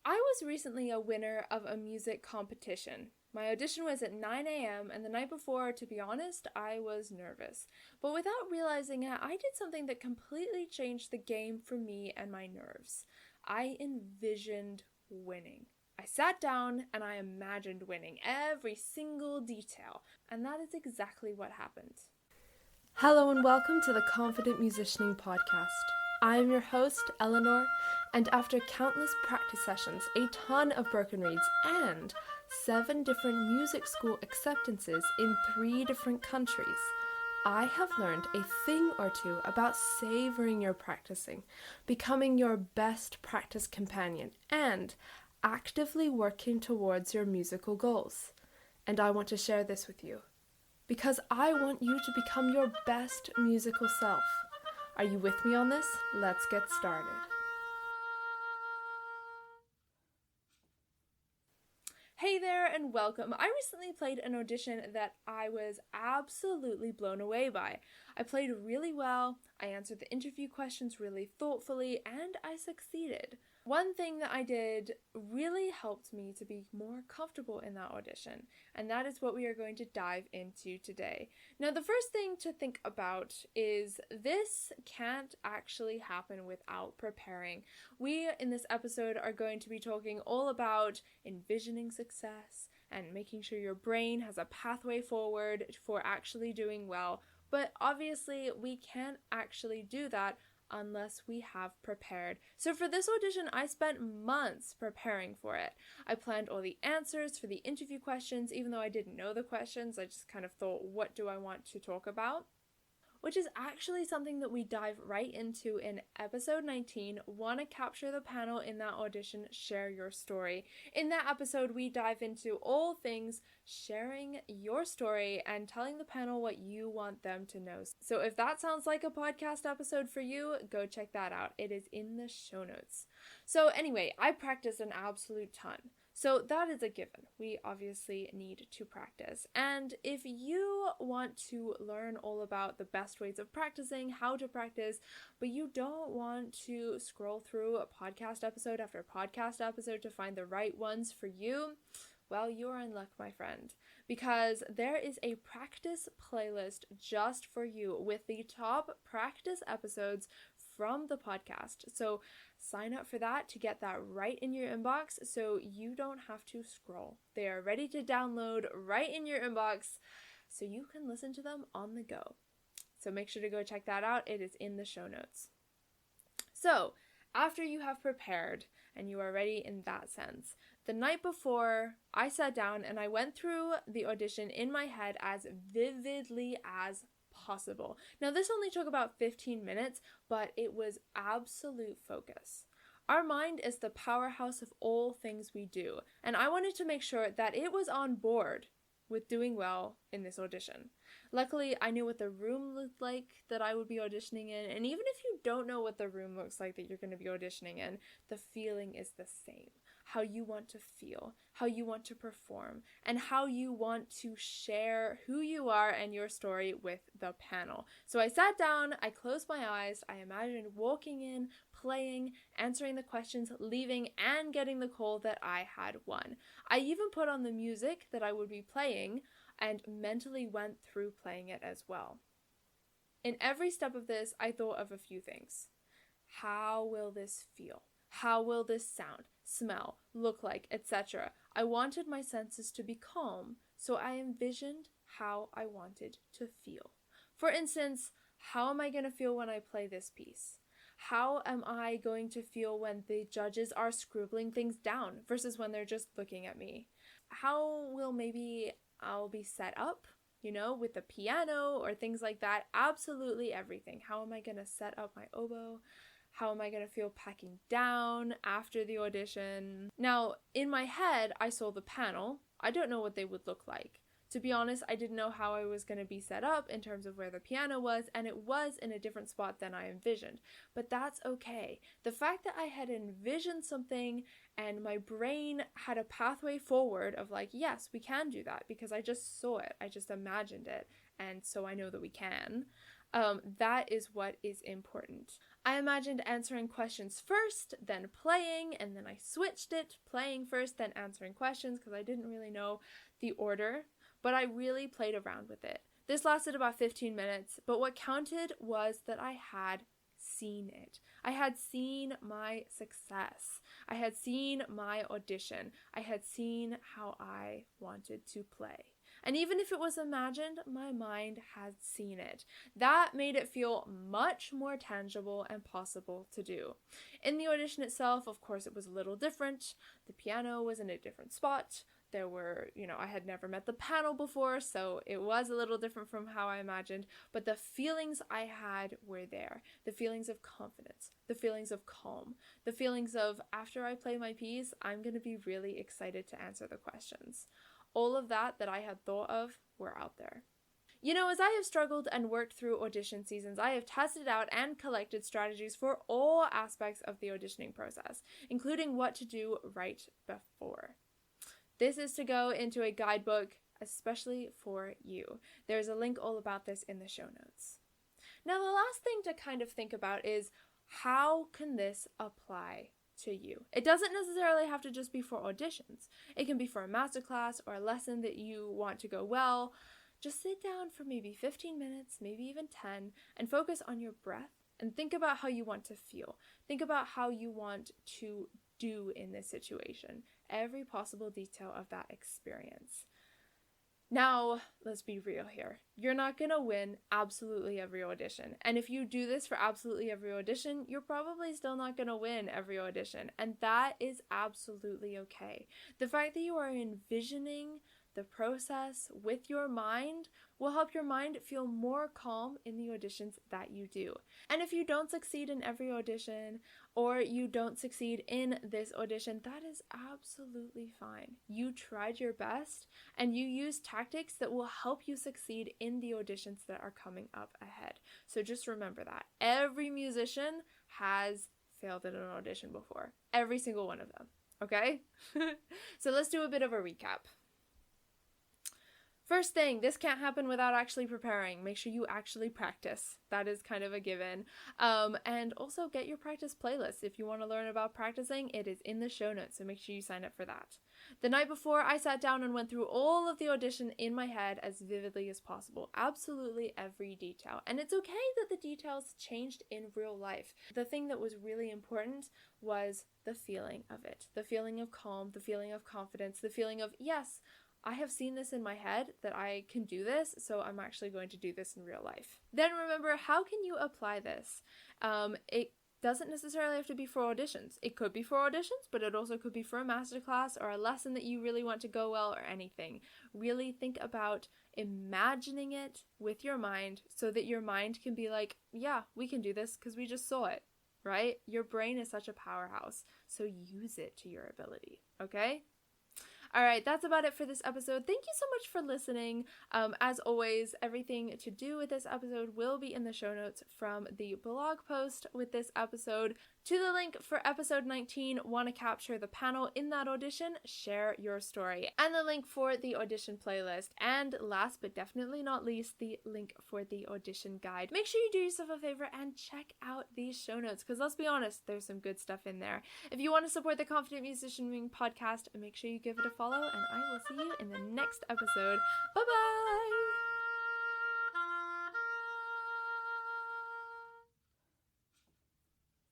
I was recently a winner of a music competition. My audition was at 9 a.m. and the night before, to be honest, I was nervous. But without realizing it, I did something that completely changed the game for me and my nerves. I envisioned winning. I sat down and I imagined winning every single detail, and that is exactly what happened. Hello and welcome to the Confident Musicianing Podcast. I am your host, Eleanor, and after countless practice sessions, a ton of broken reeds, and 7 different music school acceptances in 3 different countries, I have learned a thing or two about savoring your practicing, becoming your best practice companion, and actively working towards your musical goals. And I want to share this with you, because I want you to become your best musical self. Are you with me on this? Let's get started. Hey there and welcome. I recently played an audition that I was absolutely blown away by. I played really well, I answered the interview questions really thoughtfully, and I succeeded. One thing that I did really helped me to be more comfortable in that audition, and that is what we are going to dive into today. Now, the first thing to think about is this can't actually happen without preparing. We, in this episode, are going to be talking all about envisioning success and making sure your brain has a pathway forward for actually doing well, but obviously we can't actually do that unless we have prepared. So for this audition, I spent months preparing for it. I planned all the answers for the interview questions, even though I didn't know the questions. I just kind of thought, what do I want to talk about? Which is actually something that we dive right into in episode 19, Want to Capture the Panel in That Audition, Share Your Story. In that episode, we dive into all things sharing your story and telling the panel what you want them to know. So if that sounds like a podcast episode for you, go check that out. It is in the show notes. So anyway, I practiced an absolute ton. So that is a given. We obviously need to practice. And if you want to learn all about the best ways of practicing, how to practice, but you don't want to scroll through a podcast episode after podcast episode to find the right ones for you, well, you're in luck, my friend, because there is a practice playlist just for you with the top practice episodes from the podcast. So sign up for that to get that right in your inbox so you don't have to scroll. They are ready to download right in your inbox so you can listen to them on the go. So make sure to go check that out. It is in the show notes. So after you have prepared and you are ready in that sense, the night before, I sat down and I went through the audition in my head as vividly as possible. Now, this only took about 15 minutes, but it was absolute focus. Our mind is the powerhouse of all things we do, and I wanted to make sure that it was on board with doing well in this audition. Luckily, I knew what the room looked like that I would be auditioning in, and even if you don't know what the room looks like that you're going to be auditioning in, the feeling is the same. How you want to feel, how you want to perform, and how you want to share who you are and your story with the panel. So I sat down, I closed my eyes, I imagined walking in, playing, answering the questions, leaving, and getting the call that I had won. I even put on the music that I would be playing and mentally went through playing it as well. In every step of this, I thought of a few things. How will this feel? How will this sound, smell, look like, etc.? I wanted my senses to be calm, so I envisioned how I wanted to feel. For instance, how am I going to feel when I play this piece? How am I going to feel when the judges are scribbling things down versus when they're just looking at me? How will maybe I'll be set up, with the piano or things like that? Absolutely everything. How am I going to set up my oboe? How am I going to feel packing down after the audition? Now, in my head, I saw the panel. I don't know what they would look like. To be honest, I didn't know how I was going to be set up in terms of where the piano was, and it was in a different spot than I envisioned. But that's okay. The fact that I had envisioned something and my brain had a pathway forward of like, yes, we can do that because I just saw it. I just imagined it. And so I know that we can. That is what is important. I imagined answering questions first, then playing, and then I switched it, playing first, then answering questions, because I didn't really know the order, but I really played around with it. This lasted about 15 minutes, but what counted was that I had seen it. I had seen my success. I had seen my audition. I had seen how I wanted to play. And even if it was imagined, my mind had seen it. That made it feel much more tangible and possible to do. In the audition itself, of course, it was a little different. The piano was in a different spot. There were, I had never met the panel before, so it was a little different from how I imagined, but the feelings I had were there. The feelings of confidence, the feelings of calm, the feelings of, after I play my piece, I'm going to be really excited to answer the questions. All of that I had thought of were out there. As I have struggled and worked through audition seasons, I have tested out and collected strategies for all aspects of the auditioning process, including what to do right before. This is to go into a guidebook, especially for you. There's a link all about this in the show notes. Now, the last thing to kind of think about is, how can this apply to you? It doesn't necessarily have to just be for auditions. It can be for a masterclass or a lesson that you want to go well. Just sit down for maybe 15 minutes, maybe even 10, and focus on your breath and think about how you want to feel. Think about how you want to do in this situation. Every possible detail of that experience. Now, let's be real here. You're not going to win absolutely every audition. And if you do this for absolutely every audition, you're probably still not going to win every audition. And that is absolutely okay. The fact that you are envisioning the process with your mind will help your mind feel more calm in the auditions that you do. And if you don't succeed in every audition, or you don't succeed in this audition, that is absolutely fine. You tried your best, and you used tactics that will help you succeed in the auditions that are coming up ahead. So just remember that. Every musician has failed at an audition before. Every single one of them. Okay? So let's do a bit of a recap. First thing, this can't happen without actually preparing. Make sure you actually practice. That is kind of a given. And also get your practice playlist. If you want to learn about practicing, it is in the show notes, so make sure you sign up for that. The night before, I sat down and went through all of the audition in my head as vividly as possible. Absolutely every detail. And it's okay that the details changed in real life. The thing that was really important was the feeling of it. The feeling of calm, the feeling of confidence, the feeling of, yes, I have seen this in my head that I can do this, so I'm actually going to do this in real life. Then remember, how can you apply this? It doesn't necessarily have to be for auditions. It could be for auditions, but it also could be for a masterclass or a lesson that you really want to go well or anything. Really think about imagining it with your mind so that your mind can be like, yeah, we can do this because we just saw it, right? Your brain is such a powerhouse, so use it to your ability, okay? All right, that's about it for this episode. Thank you so much for listening. As always, everything to do with this episode will be in the show notes from the blog post with this episode. To the link for episode 19, want to capture the panel in that audition, share your story, and the link for the audition playlist. And last but definitely not least, the link for the audition guide. Make sure you do yourself a favor and check out these show notes, because let's be honest, there's some good stuff in there. If you want to support the Confident Musician Wing podcast, make sure you give it a follow, and I will see you in the next episode. Bye-bye!